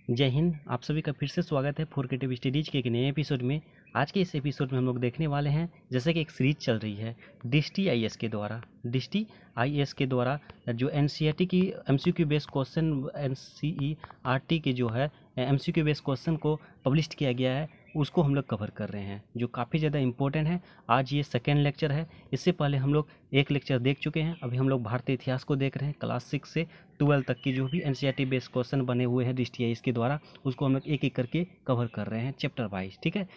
जय हिंद। आप सभी का फिर से स्वागत है फोर क्रिएटिव स्टडीज के एक नए एपिसोड में। आज के इस एपिसोड में हम लोग देखने वाले हैं, जैसे कि एक सीरीज चल रही है डिस्टी आईएएस के द्वारा जो एनसीईआरटी की एमसीक्यू बेस्ड क्वेश्चन एनसीईआरटी के जो है एमसीक्यू बेस्ड क्वेश्चन को पब्लिश किया गया है, उसको हम लोग कवर कर रहे हैं, जो काफ़ी ज़्यादा इंपॉर्टेंट है। आज ये सेकेंड लेक्चर है। इससे पहले हम लोग एक लेक्चर देख चुके हैं। अभी हम लोग भारतीय इतिहास को देख रहे हैं। क्लास 6 से 12 तक की जो भी एनसीईआरटी बेस्ड क्वेश्चन बने हुए हैं DST के द्वारा, उसको हम लोग एक एक करके कवर कर रहे हैं चैप्टर वाइज। ठीक है,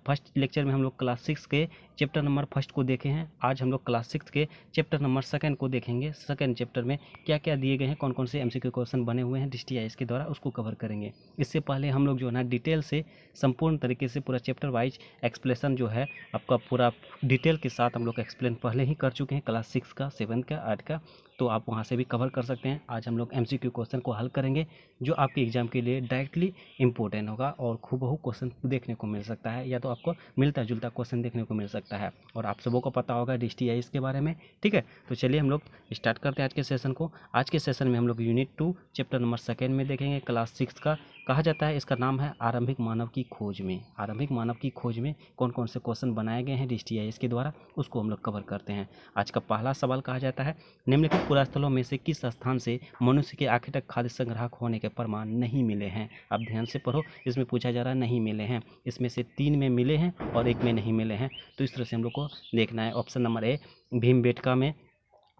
फर्स्ट लेक्चर में हम लोग क्लास 6 के चैप्टर नंबर फर्स्ट को देखे हैं। आज हम लोग क्लास 6 के चैप्टर नंबर सेकंड को देखेंगे। सेकंड चैप्टर में क्या क्या दिए गए हैं, कौन कौन से एमसीक्यू क्वेश्चन बने हुए हैं DST के द्वारा, उसको कवर करेंगे। इससे पहले हम लोग जो है ना डिटेल से संपूर्ण तरीके से पूरा चैप्टर वाइज एक्सप्लेनेशन जो है आपका पूरा डिटेल के साथ हम लोग एक्सप्लेन पहले ही कर चुके हैं, क्लास 6 का, 7 का, 8 का, तो आप वहां से भी कवर कर सकते हैं। आज हम लोग एमसीक्यू क्वेश्चन को हल करेंगे, जो आपके एग्जाम के लिए डायरेक्टली इंपॉर्टेंट होगा और खूबहू क्वेश्चन देखने को मिल सकता है, या तो आपको मिलता जुलता क्वेश्चन देखने को मिल सकता है। और आप सबों को पता होगा DST इसके बारे में। ठीक है, तो चलिए हम लोग स्टार्ट करते हैं आज के सेशन को। आज के सेशन में हम लोग यूनिट 2 चैप्टर नंबर सेकेंड में देखेंगे, क्लास 6 का। कहा जाता है, इसका नाम है आरंभिक मानव की खोज में। आरंभिक मानव की खोज में कौन कौन से क्वेश्चन बनाए गए हैं DST के द्वारा, उसको हम लोग कवर करते हैं। आज का पहला सवाल कहा जाता है, निम्नलिखित पुरास्थलों में से किस स्थान से मनुष्य के आखिर तक खाद्य संग्राहक होने के प्रमाण नहीं मिले हैं? आप ध्यान से पढ़ो, इसमें पूछा जा रहा है नहीं मिले हैं। इसमें से 3 में मिले हैं और 1 में नहीं मिले हैं। तो इस तरह से हम लोग को देखना है। ऑप्शन नंबर ए, भीमबेटका में,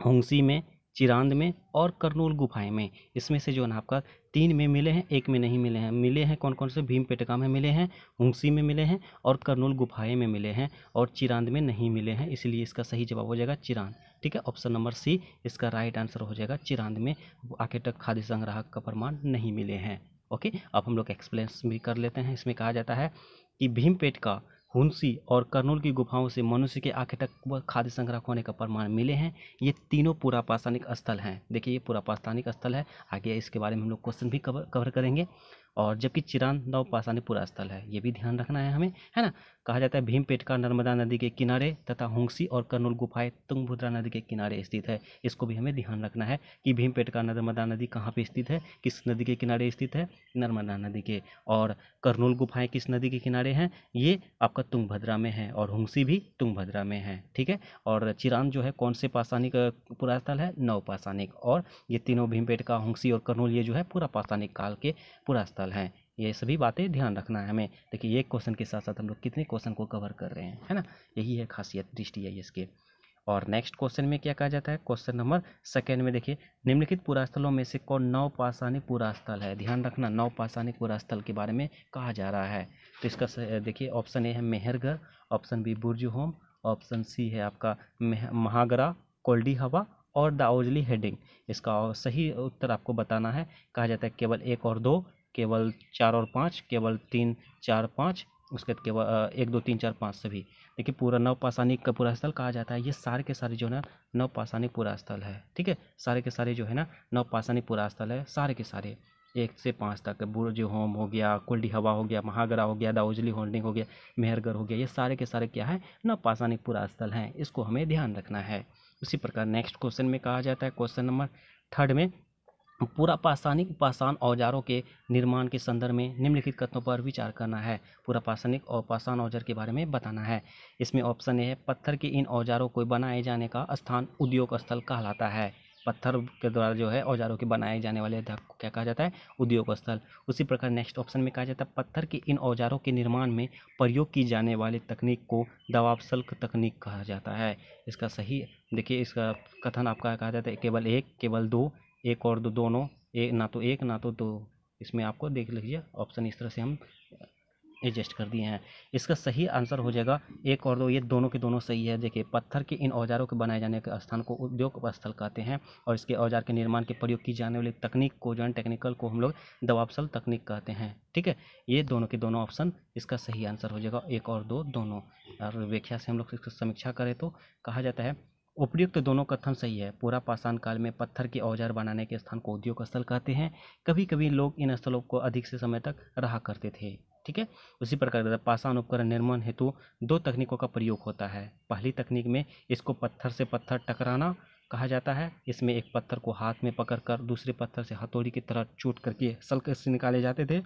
होंगसी में, चिरांद में और करनूल गुफाएं में। इसमें से जो है ना आपका 3 में मिले हैं, 1 में नहीं मिले हैं। मिले हैं कौन कौन से? भीमबेटका में मिले हैं, होंगसी में मिले हैं और करनूल गुफाएं में मिले हैं, और चिरांद में नहीं मिले हैं। इसलिए इसका सही जवाब हो जाएगा चिरांद। ठीक है, ऑप्शन नंबर सी इसका राइट आंसर हो जाएगा। चिरांद में आखिर तक खाद्य संग्राहक का प्रमाण नहीं मिले हैं। ओके, अब हम लोग एक्सप्लेन भी कर लेते हैं। इसमें कहा जाता है कि भीमबेटका, हुंसी और करनूल की गुफाओं से मनुष्य के आखिर तक खाद्य संग्रह होने का प्रमाण मिले हैं। ये तीनों पुरापाषाणिक स्थल हैं। देखिए, ये पुरापाषाणिक स्थल है। आगे इसके बारे में हम लोग क्वेश्चन भी कवर करेंगे। और जबकि चिरांद नवपाषाणिक पुरा स्थल है, ये भी ध्यान रखना है हमें, है ना। कहा जाता है भीमबेटका नर्मदा नदी के किनारे तथा होंगसी और करनूल गुफाएं तुंगभद्रा नदी के किनारे स्थित है। इसको भी हमें ध्यान रखना है कि भीमबेटका नर्मदा नदी कहाँ पे स्थित है, किस नदी के किनारे स्थित है? नर्मदा नदी के। और करनूल गुफाएं किस नदी के किनारे हैं? ये आपका तुंगभद्रा में है, और होंगसी भी तुंगभद्रा में है। ठीक है, और चिरांद जो है कौन से पाषाणिक पुरास्थल है? नवपाषाणिक। और ये तीनों भीमबेटका, होंगसी और करनूल, ये जो है पुरापाषाणिक काल के पुरास्थल हैं। ये सभी बातें ध्यान रखना है हमें। देखिए, एक क्वेश्चन के साथ साथ हम लोग कितने क्वेश्चन को कवर कर रहे हैं, है ना। यही है खासियत DST के। और नेक्स्ट क्वेश्चन में क्या कहा जाता है? क्वेश्चन नंबर सेकेंड में देखिए, निम्नलिखित पुरास्थलों में से कौन नवपाषाणिक पुरास्थल है? ध्यान रखना, नवपाषाणिक पुरास्थल के बारे में कहा जा रहा है। तो इसका देखिए, ऑप्शन ए है Mehrgarh, option B Burzahom, option C है आपका महागरा, कोल्डी हवा और दाओजली हेडिंग। इसका सही उत्तर आपको बताना है। कहा जाता है केवल 1 और 2, केवल 4 और 5, केवल 3, 4, 5, उसके बाद केवल 1, 2, 3, 4, 5 सभी। देखिए, पूरा नवपाषाणिक का पूरा स्थल कहा जाता है। ये सारे के सारे जो है ना नवपाषाणिक पूरा स्थल है। ठीक है, सारे के सारे जो है ना नवपाषाणिक पूरा स्थल है, सारे के सारे 1 से 5 तक। बुर्जुहोम हो गया, कुल्डी हवा हो गया, महागरा हो गया, दाओजली होल्डिंग हो गया, मेहरगढ़ हो गया, ये सारे के सारे क्या है? नवपाषाणिक पूरा स्थल हैं। इसको हमें ध्यान रखना है। उसी प्रकार नेक्स्ट क्वेश्चन में कहा जाता है, क्वेश्चन नंबर थर्ड में, पुरापाषाणिक पाषाण औजारों के निर्माण के संदर्भ में निम्नलिखित कथनों पर विचार करना है। पुरापाषाणिक और पाषाण औजार के बारे में बताना है। इसमें ऑप्शन ए है, पत्थर के इन औजारों को बनाए जाने का स्थान उद्योग स्थल कहलाता है। पत्थर के द्वारा जो है औजारों के बनाए जाने वाले को क्या कहा जाता है? उद्योग स्थल। उसी प्रकार नेक्स्ट ऑप्शन में कहा जाता है, पत्थर के इन औजारों के निर्माण में प्रयोग की जाने वाली तकनीक को दवाबशल्क तकनीक कहा जाता है। इसका सही देखिए, इसका कथन आपका कहा जाता है केवल 1, केवल 2, 1 और 2 दोनों, ना तो 1 ना तो 2। इसमें आपको देख लीजिए ऑप्शन इस तरह से हम एडजस्ट कर दिए हैं। इसका सही आंसर हो जाएगा 1 और 2, ये दोनों के दोनों सही है। देखिए, पत्थर के इन औजारों के बनाए जाने के स्थान को उद्योग स्थल कहते हैं, और इसके औजार के निर्माण के प्रयोग की जाने वाली तकनीक को जो है टेक्निकल को हम लोग दवाबशल तकनीक कहते हैं। ठीक है, ये दोनों के दोनों ऑप्शन इसका सही आंसर हो जाएगा, 1 और 2 दोनों। और व्याख्या से हम लोग इसकी समीक्षा करें तो कहा जाता है, उपयुक्त दोनों कथन सही है। पूरा पाषाण काल में पत्थर के औजार बनाने के स्थान को उद्योग स्थल कहते हैं। कभी कभी लोग इन स्थलों को अधिक से समय तक रहा करते थे। ठीक है, उसी प्रकार पाषाण उपकरण निर्माण हेतु 2 तकनीकों का प्रयोग होता है। पहली तकनीक में इसको पत्थर से पत्थर टकराना कहा जाता है। इसमें एक पत्थर को हाथ में पकड़कर दूसरे पत्थर से हथौड़ी की तरह चोट करके सल्क से निकाले जाते थे।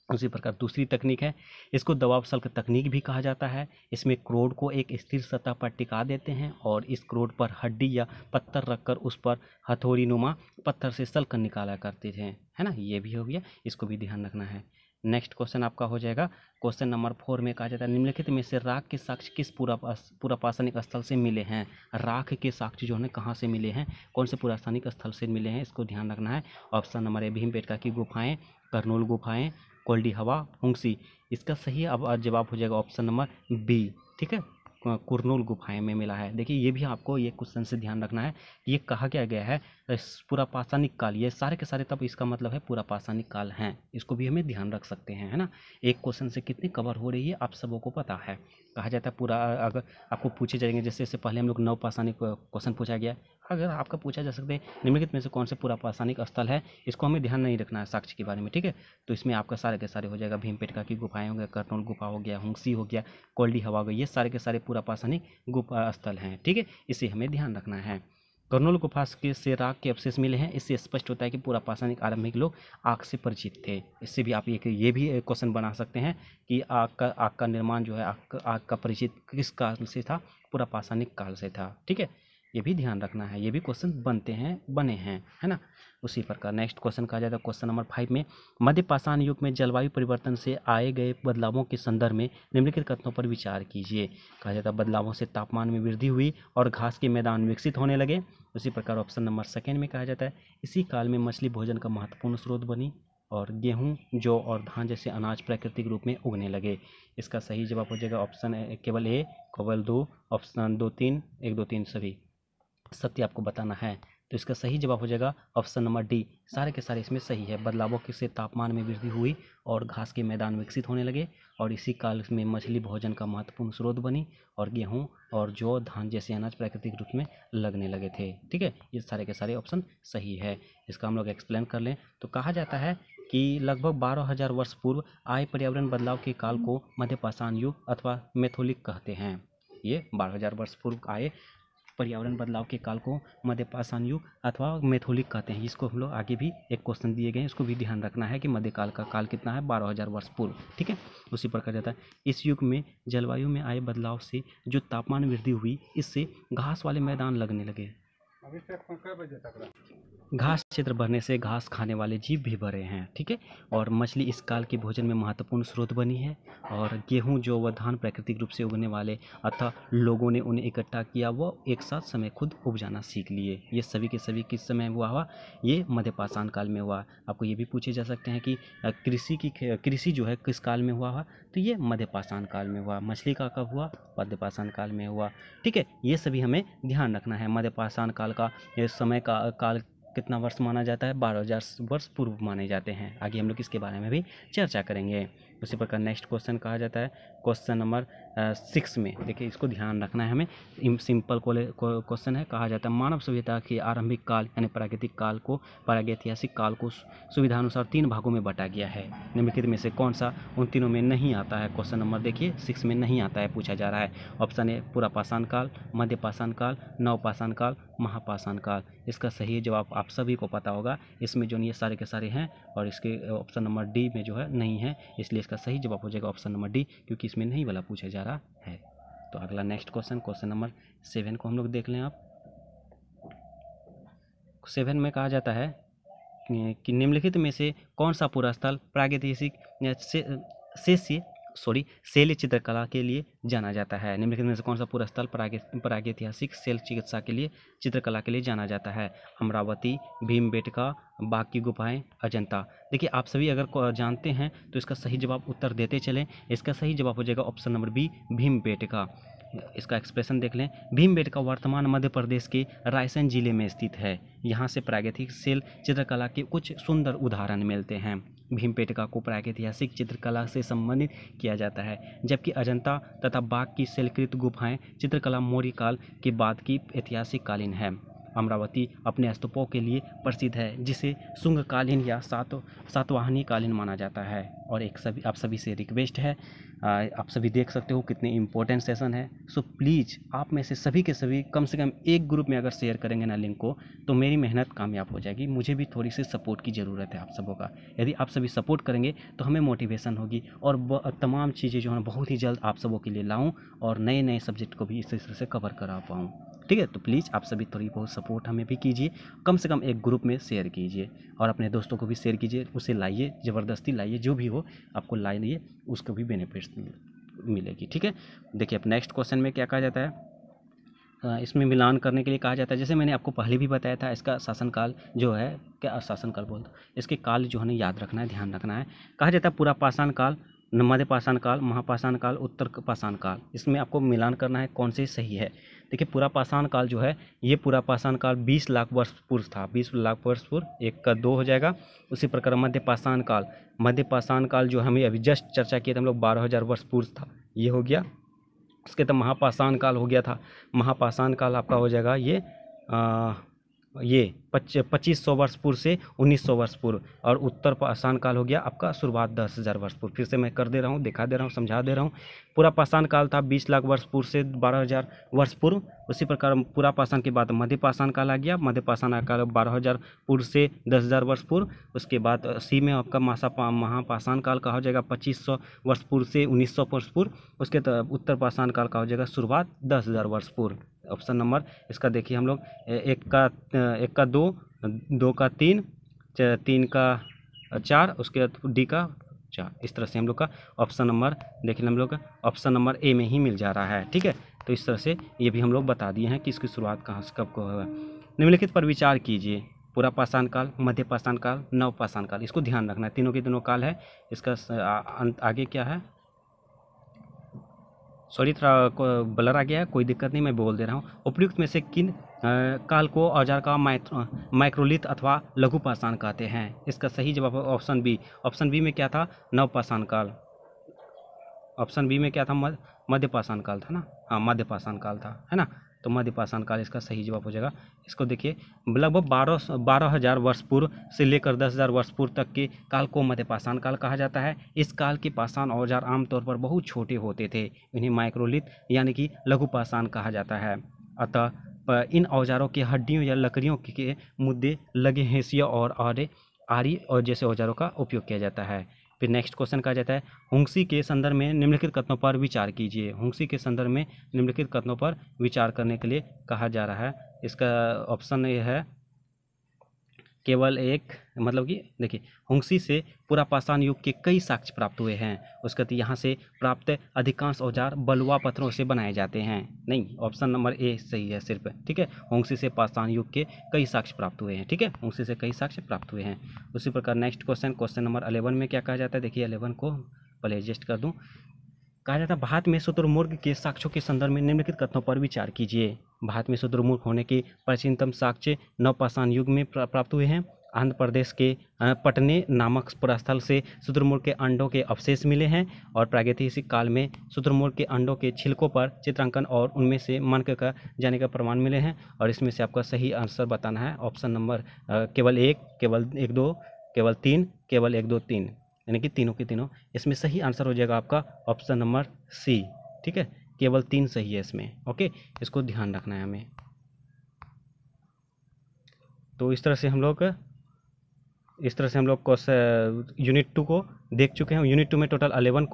उसी प्रकार दूसरी तकनीक है, इसको दबाव सल्क तकनीक भी कहा जाता है। इसमें क्रोड को एक स्थिर सतह पर टिका देते हैं और इस क्रोड पर हड्डी या पत्थर रखकर उस पर हथौड़ी नुमा पत्थर से सल्क निकाला करते थे, है ना। ये भी हो गया, इसको भी ध्यान रखना है। नेक्स्ट क्वेश्चन आपका हो जाएगा क्वेश्चन नंबर 4 में कहा जाता है निम्नलिखित में से राख के साक्ष्य किस पुरापाषाणिक स्थल से मिले हैं। राख के साक्ष्य जो है कहाँ से मिले हैं, कौन से पुरापाषाणिक स्थल से मिले हैं, इसको ध्यान रखना है। ऑप्शन नंबर ए भीमबेटका की गुफाएं, करनूल गुफाएं, कोल्डी हवा, हुंगसी। इसका सही अब जवाब हो जाएगा ऑप्शन नंबर बी, ठीक है, कुरनूल गुफाएं में मिला है। देखिए ये भी आपको ये क्वेश्चन से ध्यान रखना है, ये कहा क्या गया है पुरापाषाणिक काल, ये सारे के सारे तब इसका मतलब है पुरापाषाणिक काल हैं, इसको भी हमें ध्यान रख सकते हैं, है ना। एक क्वेश्चन से कितनी कवर हो रही है आप सबों को पता है। कहा जाता है पूरा, अगर आपको पूछे जाएंगे जैसे इससे पहले हम लोग नवपाषाणिक क्वेश्चन पूछा गया, अगर आपका पूछा जा सकते हैं निम्नलिखित में से कौन से पुरापाषाणिक स्थल है, इसको हमें ध्यान नहीं रखना है साक्ष्य के बारे में, ठीक है। तो इसमें आपका सारे के सारे हो जाएगा भीमबेटका की गुफाएं हो गया, करनूल गुफा हो गया, हुंगसी हो गया, कोल्डी हवा हो गई, ये सारे के सारे पुरापाषाणिक गुफा स्थल हैं, ठीक है। इसे हमें ध्यान रखना है। करनूल गुफा से राख के अवशेष मिले हैं, इससे स्पष्ट होता है कि पुरापाषाणिक आरंभिक लोग आग से परिचित थे। इससे भी आप ये भी क्वेश्चन बना सकते हैं कि आग का निर्माण जो है, आग का परिचित किस काल से था, पुरापाषाणिक काल से था, ठीक है। ये भी ध्यान रखना है, ये भी क्वेश्चन बने हैं, है ना। उसी प्रकार नेक्स्ट क्वेश्चन कहा जाता है क्वेश्चन नंबर 5 में मध्यपाषाण युग में जलवायु परिवर्तन से आए गए बदलावों के संदर्भ में निम्नलिखित कथनों पर विचार कीजिए। कहा जाता है बदलावों से तापमान में वृद्धि हुई और घास के मैदान विकसित होने लगे। उसी प्रकार ऑप्शन नंबर 2 में कहा जाता है इसी काल में मछली भोजन का महत्वपूर्ण स्रोत बनी और गेहूं, जौ और धान जैसे अनाज प्राकृतिक रूप में उगने लगे। इसका सही जवाब हो जाएगा ऑप्शन केवल ए, केवल 2, ऑप्शन 2 3, 1 2 3 सभी सत्य आपको बताना है। तो इसका सही जवाब हो जाएगा ऑप्शन नंबर डी, सारे के सारे इसमें सही है। बदलावों से तापमान में वृद्धि हुई और घास के मैदान विकसित होने लगे और इसी काल में मछली भोजन का महत्वपूर्ण स्रोत बनी और गेहूं और जौ, धान जैसे अनाज प्राकृतिक रूप में लगने लगे थे, ठीक है। ये सारे के सारे ऑप्शन सही है। इसका हम लोग एक्सप्लेन कर लें तो कहा जाता है कि लगभग 12,000 वर्ष पूर्व आए पर्यावरण बदलाव के काल को मध्यपाषाण युग अथवा मेथोलिक कहते हैं। ये 12,000 वर्ष पूर्व आए पर्यावरण बदलाव के काल को मध्यपाषाण युग अथवा मेथोलिक कहते हैं। इसको हम लोग आगे भी एक क्वेश्चन दिए गए हैं, इसको भी ध्यान रखना है कि मध्यकाल का काल कितना है, 12,000 वर्ष पूर्व, ठीक है। उसी प्रकार जाता है इस युग में जलवायु में आए बदलाव से जो तापमान वृद्धि हुई, इससे घास वाले मैदान लगने लगे। घास क्षेत्र बढ़ने से घास खाने वाले जीव भी बढ़े हैं, ठीक है। और मछली इस काल के भोजन में महत्वपूर्ण स्रोत बनी है और गेहूं, जौ व धान प्राकृतिक रूप से उगने वाले अतः लोगों ने उन्हें इकट्ठा किया, वो एक साथ समय खुद उपजाना सीख लिए। ये सभी के सभी किस समय हुआ, ये मध्यपाषाण काल में हुआ। आपको ये भी पूछे जा सकते हैं कि कृषि जो है किस काल में हुआ, तो ये मध्यपाषाण काल में हुआ। मछली का कब हुआ, मध्यपाषाण काल में हुआ, ठीक है। ये सभी हमें ध्यान रखना है। मध्यपाषाण काल का समय का काल कितना वर्ष माना जाता है, 12,000 वर्ष पूर्व माने जाते हैं। आगे हम लोग इसके बारे में भी चर्चा करेंगे। उसी प्रकार नेक्स्ट क्वेश्चन कहा जाता है क्वेश्चन नंबर 6 में, देखिए इसको ध्यान रखना है हमें। सिंपल क्वेश्चन है। कहा जाता है मानव सभ्यता के आरंभिक काल यानी प्राकृतिक काल को, प्रागैतिहासिक काल को सुविधानुसार 3 भागों में बांटा गया है। निम्नलिखित में से कौन सा उन तीनों में नहीं आता है। क्वेश्चन नंबर देखिए 6 में नहीं आता है, पूछा जा रहा है। ऑप्शन ए पुरापाषाण काल, मध्यपाषाण काल, नवपाषाण काल, महापाषाण काल। इसका सही जवाब आप सभी को पता होगा। इसमें जो ये सारे के सारे हैं और इसके ऑप्शन नंबर डी में जो है नहीं है, इसलिए इसका सही जवाब हो जाएगा ऑप्शन नंबर डी, क्योंकि इसमें नहीं वाला पूछा जा रहा है। तो अगला नेक्स्ट क्वेश्चन नंबर 7 को हम लोग देख लें। आप 7 में कहा जाता है कि निम्नलिखित में से कौन सा पूरा स्थल प्रागैतिहासिक शैल्य चित्रकला के लिए जाना जाता है। निम्नलिखित में से कौन सा पूरा स्थल प्रागैतिहासिक शैल्य चिकित्सा के लिए, चित्रकला के लिए जाना जाता है। अमरावती, भीमबेटका, बाघ की गुफाएं, अजंता। देखिए आप सभी अगर जानते हैं तो इसका सही जवाब उत्तर देते चलें। इसका सही जवाब हो जाएगा ऑप्शन नंबर बी, भीमबेटका। इसका एक्सप्रेशन देख लें। भीमबेटका वर्तमान मध्य प्रदेश के रायसेन जिले में स्थित है। यहाँ से प्रागैतिक शैल्य चित्रकला के कुछ सुंदर उदाहरण मिलते हैं। भीमबेटका को प्रागैतिहासिक चित्रकला से संबंधित किया जाता है, जबकि अजंता तथा बाघ की शैलकृत गुफाएं चित्रकला मौर्य काल के बाद की ऐतिहासिक कालीन है। अमरावती अपने स्तूपों के लिए प्रसिद्ध है, जिसे शुंगकालीन या सातवाहनी कालीन माना जाता है। और एक आप सभी से रिक्वेस्ट है, आप सभी देख सकते हो कितने इंपॉर्टेंट सेशन है। सो प्लीज़ आप में से सभी के सभी कम से कम एक ग्रुप में अगर शेयर करेंगे ना लिंक को, तो मेरी मेहनत कामयाब हो जाएगी। मुझे भी थोड़ी सी सपोर्ट की ज़रूरत है आप सबों का। यदि आप सभी सपोर्ट करेंगे तो हमें मोटिवेशन होगी और तमाम चीज़ें जो है बहुत ही जल्द आप सबों के लिए लाऊं और नए नए सब्जेक्ट को भी इस तरह से कवर करा पाऊँ। ठीक है, तो प्लीज़ आप सभी थोड़ी बहुत सपोर्ट हमें भी कीजिए, कम से कम एक ग्रुप में शेयर कीजिए और अपने दोस्तों को भी शेयर कीजिए, उसे लाइए, ज़बरदस्ती लाइए, जो भी हो आपको लाइए, उसको भी बेनिफिट्स मिलेगी। ठीक है, देखिए अब नेक्स्ट क्वेश्चन में क्या कहा जाता है, इसमें मिलान करने के लिए कहा जाता है। जैसे मैंने आपको पहले भी बताया था, इसका शासनकाल जो है, क्या शासनकाल बोलते, इसके काल जो है याद रखना है, ध्यान रखना है। कहा जाता है पूरा पाषाण काल, मध्य पाषाण काल, महापाषाण काल, उत्तर पाषाण काल। इसमें आपको मिलान करना है कौन से सही है। देखिए पूरा पाषाण काल जो है, ये पूरा पाषाण काल 20 लाख वर्ष पूर्व था, 20 लाख वर्ष पूर्व, 1 का 2 हो जाएगा। उसी प्रकार मध्य पाषाण काल जो हमें अभी जस्ट चर्चा किए थे हम लोग, 12,000 वर्ष पूर्व था, ये हो गया। उसके तो महापाषाण काल हो गया था, महापाषाण काल आपका हो जाएगा ये 2500 वर्ष पूर्व से 1900 वर्ष पूर्व। और उत्तर पाषाण काल हो गया आपका शुरुआत 10,000 वर्ष पूर्व। फिर से मैं कर दे रहा हूँ, दिखा दे रहा हूँ, समझा दे रहा हूँ। पूरा पाषाण काल था 20 लाख वर्ष पूर्व से 12,000 वर्ष पूर्व। उसी प्रकार पूरा पाषाण के बाद मध्य पाषाण काल आ गया, मध्य पाषाण काल 12,000 पूर्व से 10,000 वर्ष पूर्व। उसके बाद सी में आपका महापाषाण काल का हो जाएगा 2500 वर्ष पूर्व से 1900 वर्ष पूर्व। उसके उत्तर पाषाण काल का हो जाएगा शुरुआत 10,000 वर्ष पूर्व। ऑप्शन नंबर इसका देखिए हम लोग, एक का 2, 2 का 3, 3 का 4, उसके बाद डी का 4। इस तरह से हम लोग का ऑप्शन नंबर देखिए, हम लोग का ऑप्शन नंबर ए में ही मिल जा रहा है। ठीक है, तो इस तरह से ये भी हम लोग बता दिए हैं कि इसकी शुरुआत कहाँ से कब को होगा। निम्नलिखित पर विचार कीजिए, पूरा पाषाण काल, मध्य पाषाण काल, नव पाषाण काल, इसको ध्यान रखना है, तीनों के तीनों काल है। इसका आगे क्या है, सॉरी थोड़ा ब्लर आ गया है, कोई दिक्कत नहीं, मैं बोल दे रहा हूँ। उपयुक्त में से किन काल को औजार का माइक्रोलिथ अथवा लघु पाषाण कहते हैं। इसका सही जवाब है ऑप्शन बी। ऑप्शन बी में क्या था, नव पाषाण काल। ऑप्शन बी में क्या था, मध्य पाषाण काल था ना, हाँ मध्य पाषाण काल था, है ना। तो मध्य पाषाण काल इसका सही जवाब हो जाएगा। इसको देखिए, लगभग 12,000 वर्ष पूर्व से लेकर 10,000 वर्ष पूर्व तक के काल को मध्य पाषाण काल कहा जाता है। इस काल के पाषाण औजार आमतौर पर बहुत छोटे होते थे, इन्हें माइक्रोलिथ यानी कि लघु पाषाण कहा जाता है। अतः इन औजारों के हड्डियों या लकड़ियों के मुद्दे लगे हैंसिया और आरी और जैसे औजारों का उपयोग किया जाता है। फिर नेक्स्ट क्वेश्चन कहा जाता है, हुंगसी के संदर्भ में निम्नलिखित कथनों पर विचार कीजिए। हुंगसी के संदर्भ में निम्नलिखित कथनों पर विचार करने के लिए कहा जा रहा है। इसका ऑप्शन ये है केवल एक, मतलब कि देखिए हुंगसी से पूरा पाषाण युग के कई साक्ष्य प्राप्त हुए हैं। उसके बाद यहाँ से प्राप्त अधिकांश औजार बलुआ पत्थरों से बनाए जाते हैं। नहीं, ऑप्शन नंबर ए सही है सिर्फ। ठीक है, हुंगसी से पाषाण युग के कई साक्ष्य प्राप्त हुए हैं। ठीक है, हुंगसी से कई साक्ष्य प्राप्त हुए हैं। उसी प्रकार नेक्स्ट क्वेश्चन नंबर 11 में क्या कहा जाता है, देखिए 11 को पहले एडजस्ट कर दूँ। कहा जाता है भारत में शुतुरमुर्ग के साक्ष्यों के संदर्भ में निम्नलिखित कथनों पर विचार कीजिए। भारत में शुतुरमुर्ग होने के प्राचीनतम साक्ष्य नवपाषाण युग में प्राप्त हुए हैं। आंध्र प्रदेश के पटने नामक पुरास्थल से शुतुरमुर्ग के अंडों के अवशेष मिले हैं और प्रागैतिहासिक काल में शुतुरमुर्ग के अंडों के छिलकों पर चित्रांकन और उनमें से मनक का जाने का प्रमाण मिले हैं। और इसमें से आपका सही आंसर बताना है ऑप्शन नंबर केवल 1, केवल 1, 2, केवल 3, केवल 1, 2, 3, यानी कि तीनों के तीनों। इसमें सही आंसर हो जाएगा आपका ऑप्शन नंबर सी। ठीक है, केवल 3 सही है इसमें। ओके, इसको ध्यान रखना है हमें। तो इस तरह से हम लोग यूनिट 2 को देख चुके हैं। यूनिट 2 में टोटल 11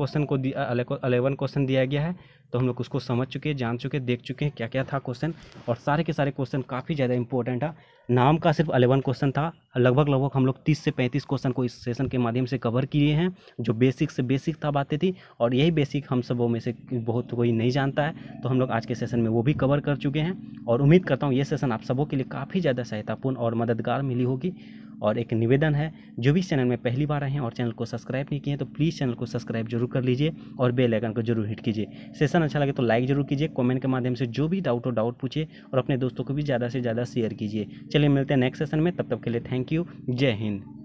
क्वेश्चन दिया गया है, तो हम लोग उसको समझ चुके हैं, जान चुके हैं, देख चुके हैं क्या क्या था क्वेश्चन। और सारे के सारे क्वेश्चन काफ़ी ज़्यादा इंपॉर्टेंट था। नाम का सिर्फ 11 क्वेश्चन था, लगभग हम लोग 30 से 35 क्वेश्चन को इस सेशन के माध्यम से कवर किए हैं। जो बेसिक से बेसिक था बातें थी, और यही बेसिक हम सबों में से बहुत कोई नहीं जानता है, तो हम लोग आज के सेशन में वो भी कवर कर चुके हैं। और उम्मीद करता हूँ ये सेशन आप सबों के लिए काफ़ी ज़्यादा सहायतापूर्ण और मददगार मिली होगी। और एक निवेदन है, जो भी चैनल में पहली बार आए हैं और चैनल को सब्सक्राइब नहीं किए हैं, तो प्लीज़ चैनल को सब्सक्राइब जरूर कर लीजिए और बेल आइकन को जरूर हिट कीजिए। सेशन अच्छा लगे तो लाइक जरूर कीजिए, कमेंट के माध्यम से जो भी डाउट हो डाउट पूछिए और अपने दोस्तों को भी ज़्यादा से ज़्यादा शेयर कीजिए। चलिए मिलते हैं नेक्स्ट सेशन में, तब तक के लिए थैंक यू, जय हिंद।